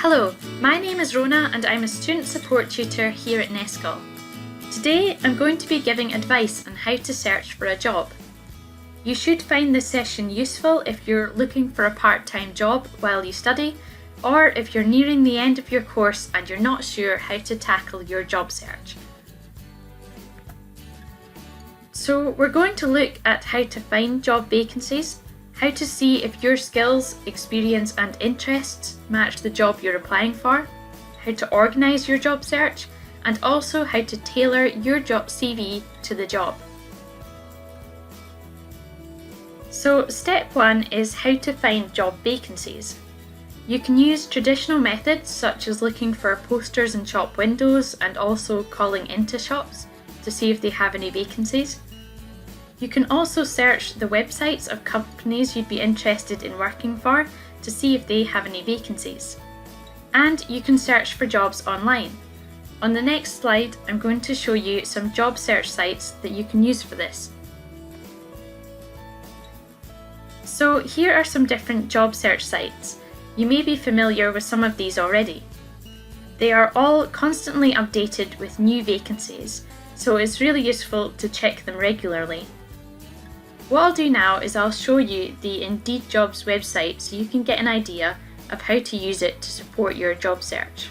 Hello, my name is Rona and I'm a student support tutor here at Nescall. Today I'm going to be giving advice on how to search for a job. You should find this session useful if you're looking for a part-time job while you study, or if you're nearing the end of your course and you're not sure how to tackle your job search. So we're going to look at how to find job vacancies, how to see if your skills, experience and interests match the job you're applying for, how to organise your job search, and also how to tailor your job CV to the job. So step 1 is how to find job vacancies. You can use traditional methods such as looking for posters in shop windows and also calling into shops to see if they have any vacancies. You can also search the websites of companies you'd be interested in working for to see if they have any vacancies. And you can search for jobs online. On the next slide, I'm going to show you some job search sites that you can use for this. So here are some different job search sites. You may be familiar with some of these already. They are all constantly updated with new vacancies, so it's really useful to check them regularly. What I'll do now is I'll show you the Indeed Jobs website so you can get an idea of how to use it to support your job search.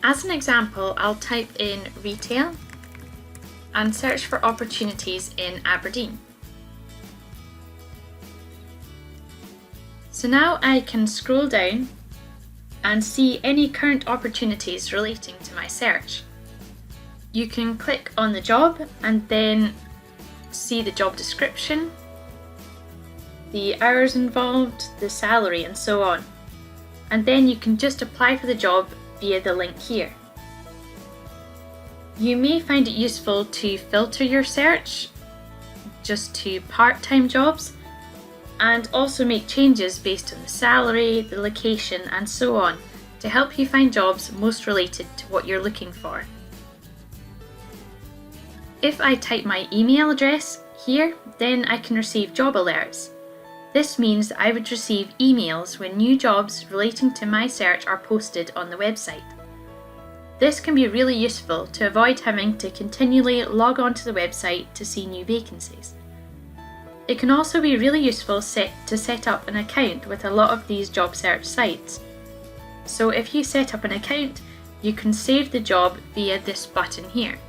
As an example, I'll type in retail and search for opportunities in Aberdeen. So now I can scroll down and see any current opportunities relating to my search. You can click on the job and then see the job description, the hours involved, the salary and so on. And then you can just apply for the job via the link here. You may find it useful to filter your search just to part-time jobs and also make changes based on the salary, the location and so on to help you find jobs most related to what you're looking for. If I type my email address here, then I can receive job alerts. This means that I would receive emails when new jobs relating to my search are posted on the website. This can be really useful to avoid having to continually log on to the website to see new vacancies. It can also be really useful to set up an account with a lot of these job search sites. So if you set up an account, you can save the job via this button here.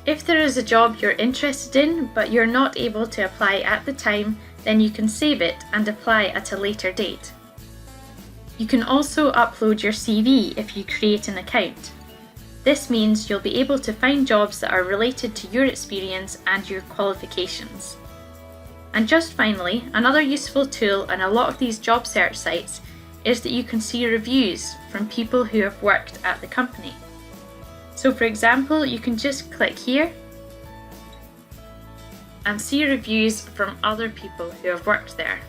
If there is a job you're interested in but you're not able to apply at the time, then you can save it and apply at a later date. You can also upload your CV if you create an account. This means you'll be able to find jobs that are related to your experience and your qualifications. And just finally, another useful tool on a lot of these job search sites is that you can see reviews from people who have worked at the company. So for example, you can just click here and see reviews from other people who have worked there.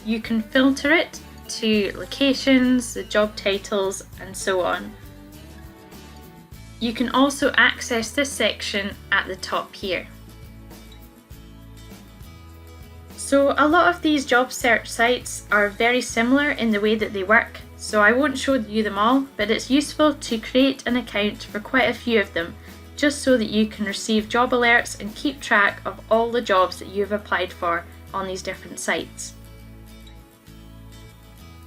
You can filter it to locations, the job titles and so on. You can also access this section at the top here. So a lot of these job search sites are very similar in the way that they work, so I won't show you them all, but it's useful to create an account for quite a few of them, just so that you can receive job alerts and keep track of all the jobs that you've applied for on these different sites.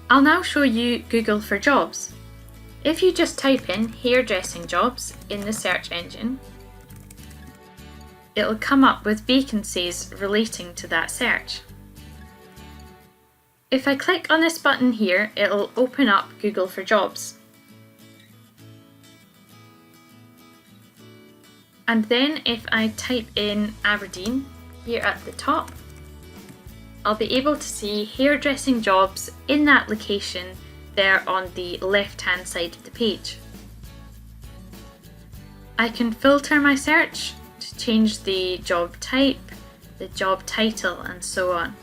I'll now show you Google for Jobs. If you just type in hairdressing jobs in the search engine, it'll come up with vacancies relating to that search. If I click on this button here, it'll open up Google for Jobs. And then if I type in Aberdeen here at the top, I'll be able to see hairdressing jobs in that location there on the left-hand side of the page. I can filter my search to change the job type, the job title and so on.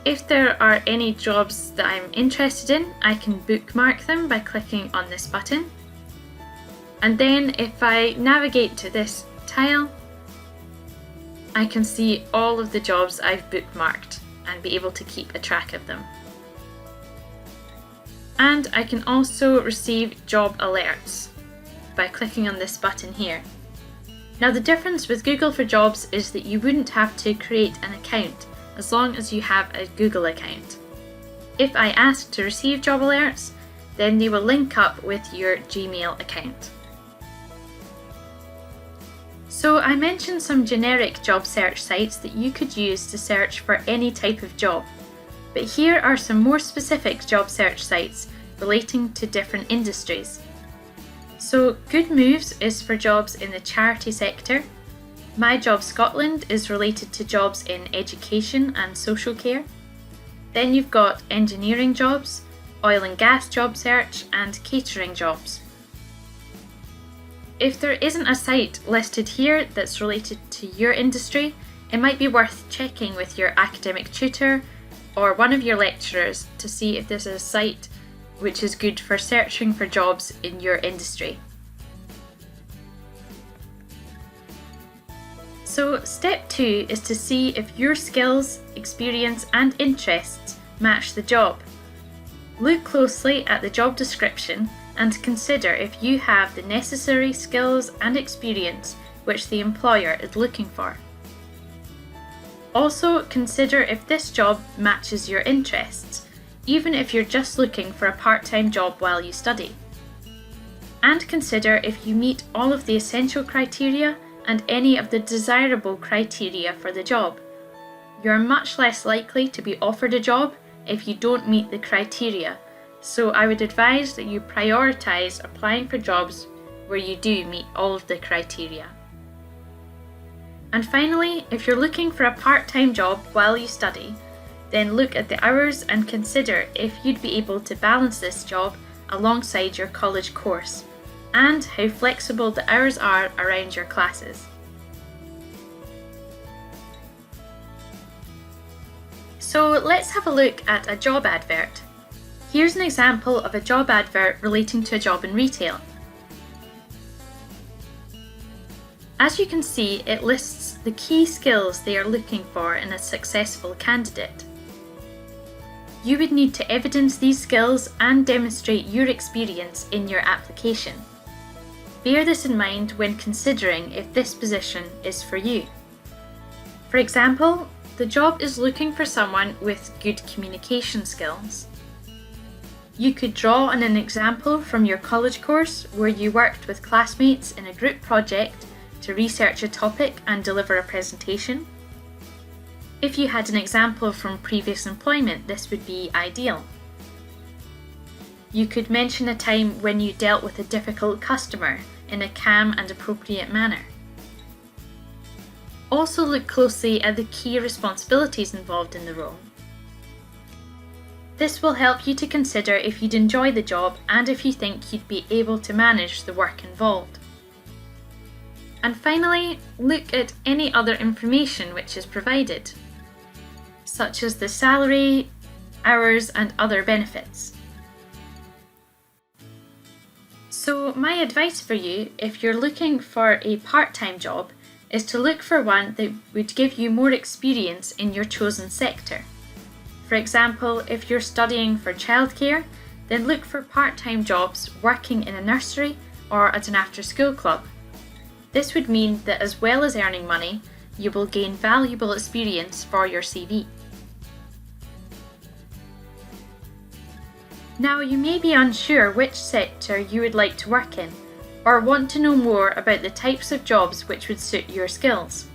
If there are any jobs that I'm interested in, I can bookmark them by clicking on this button. And then if I navigate to this tile, I can see all of the jobs I've bookmarked and be able to keep a track of them. And I can also receive job alerts by clicking on this button here. Now the difference with Google for Jobs is that you wouldn't have to create an account as long as you have a Google account. If I ask to receive job alerts, then they will link up with your Gmail account. So I mentioned some generic job search sites that you could use to search for any type of job, but here are some more specific job search sites relating to different industries. So Good Moves is for jobs in the charity sector. My Job Scotland is related to jobs in education and social care. Then you've got engineering jobs, oil and gas job search, and catering jobs. If there isn't a site listed here that's related to your industry, it might be worth checking with your academic tutor or one of your lecturers to see if there's a site which is good for searching for jobs in your industry. So step 2 is to see if your skills, experience and interests match the job. Look closely at the job description and consider if you have the necessary skills and experience which the employer is looking for. Also consider if this job matches your interests, even if you're just looking for a part-time job while you study. And consider if you meet all of the essential criteria and any of the desirable criteria for the job. You're much less likely to be offered a job if you don't meet the criteria, so I would advise that you prioritise applying for jobs where you do meet all of the criteria. And finally, if you're looking for a part-time job while you study, then look at the hours and consider if you'd be able to balance this job alongside your college course, and how flexible the hours are around your classes. So let's have a look at a job advert. Here's an example of a job advert relating to a job in retail. As you can see, it lists the key skills they are looking for in a successful candidate. You would need to evidence these skills and demonstrate your experience in your application. Bear this in mind when considering if this position is for you. For example, the job is looking for someone with good communication skills. You could draw on an example from your college course where you worked with classmates in a group project to research a topic and deliver a presentation. If you had an example from previous employment, this would be ideal. You could mention a time when you dealt with a difficult customer in a calm and appropriate manner. Also look closely at the key responsibilities involved in the role. This will help you to consider if you'd enjoy the job and if you think you'd be able to manage the work involved. And finally, look at any other information which is provided, such as the salary, hours and other benefits. So my advice for you, if you're looking for a part-time job, is to look for one that would give you more experience in your chosen sector. For example, if you're studying for childcare, then look for part-time jobs working in a nursery or at an after-school club. This would mean that as well as earning money, you will gain valuable experience for your CV. Now you may be unsure which sector you would like to work in, or want to know more about the types of jobs which would suit your skills.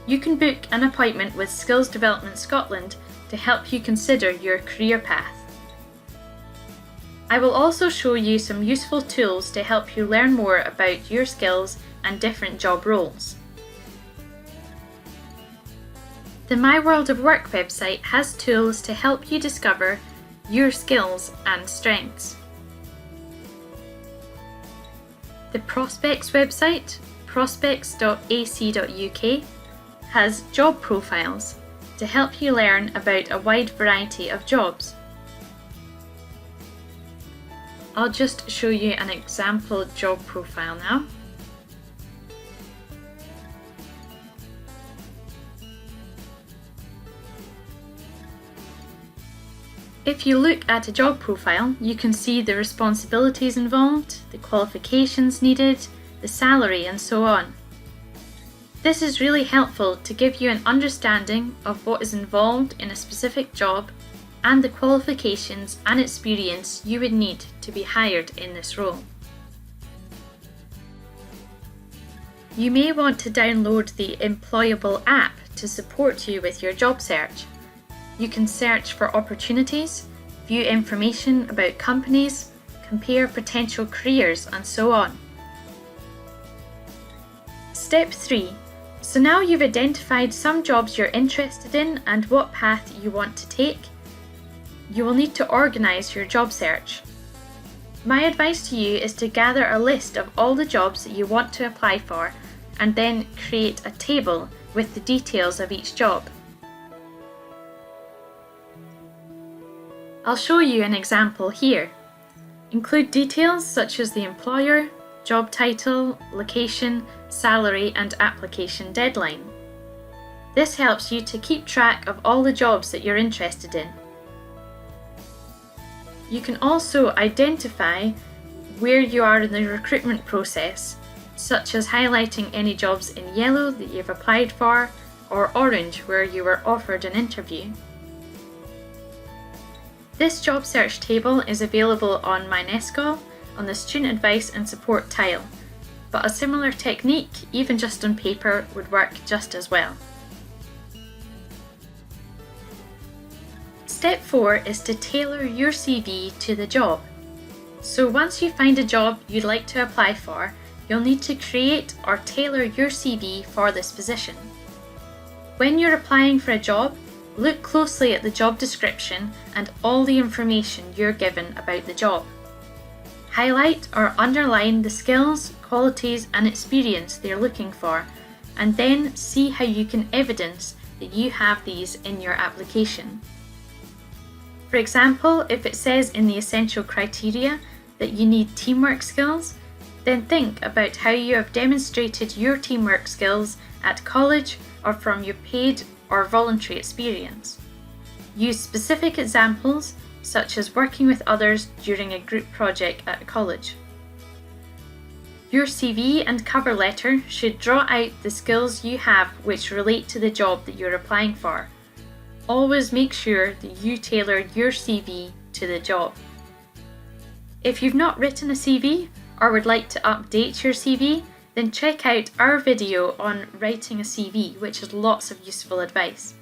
You can book an appointment with Skills Development Scotland to help you consider your career path. I will also show you some useful tools to help you learn more about your skills and different job roles. The My World of Work website has tools to help you discover your skills and strengths. The Prospects website, prospects.ac.uk, has job profiles to help you learn about a wide variety of jobs. I'll just show you an example job profile now. If you look at a job profile, you can see the responsibilities involved, the qualifications needed, the salary, and so on. This is really helpful to give you an understanding of what is involved in a specific job and the qualifications and experience you would need to be hired in this role. You may want to download the Employable app to support you with your job search. You can search for opportunities, view information about companies, compare potential careers, and so on. Step 3. So now you've identified some jobs you're interested in and what path you want to take. You will need to organise your job search. My advice to you is to gather a list of all the jobs that you want to apply for and then create a table with the details of each job. I'll show you an example here. Include details such as the employer, job title, location, salary, and application deadline. This helps you to keep track of all the jobs that you're interested in. You can also identify where you are in the recruitment process, such as highlighting any jobs in yellow that you've applied for, or orange where you were offered an interview. This job search table is available on MyNescol on the Student Advice and Support tile, but a similar technique, even just on paper, would work just as well. Step 4 is to tailor your CV to the job. So once you find a job you'd like to apply for, you'll need to create or tailor your CV for this position. When you're applying for a job, look closely at the job description and all the information you're given about the job. Highlight or underline the skills, qualities, and experience they're looking for, and then see how you can evidence that you have these in your application. For example, if it says in the essential criteria that you need teamwork skills, then think about how you have demonstrated your teamwork skills at college or from your paid or voluntary experience. Use specific examples, such as working with others during a group project at college. Your CV and cover letter should draw out the skills you have which relate to the job that you're applying for. Always make sure that you tailor your CV to the job. If you've not written a CV or would like to update your CV, then check out our video on writing a CV, which has lots of useful advice.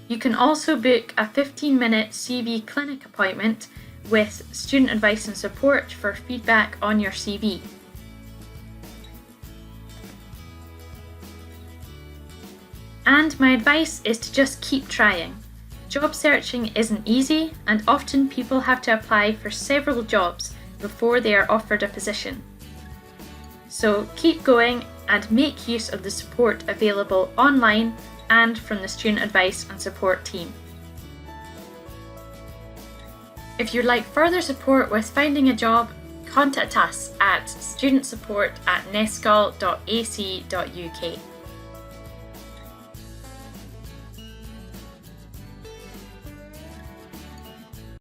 You can also book a 15-minute CV clinic appointment with Student Advice and Support for feedback on your CV. And my advice is to just keep trying. Job searching isn't easy, and often people have to apply for several jobs before they are offered a position. So keep going and make use of the support available online and from the Student Advice and Support team. If you'd like further support with finding a job, contact us at studentsupport@nescol.ac.uk.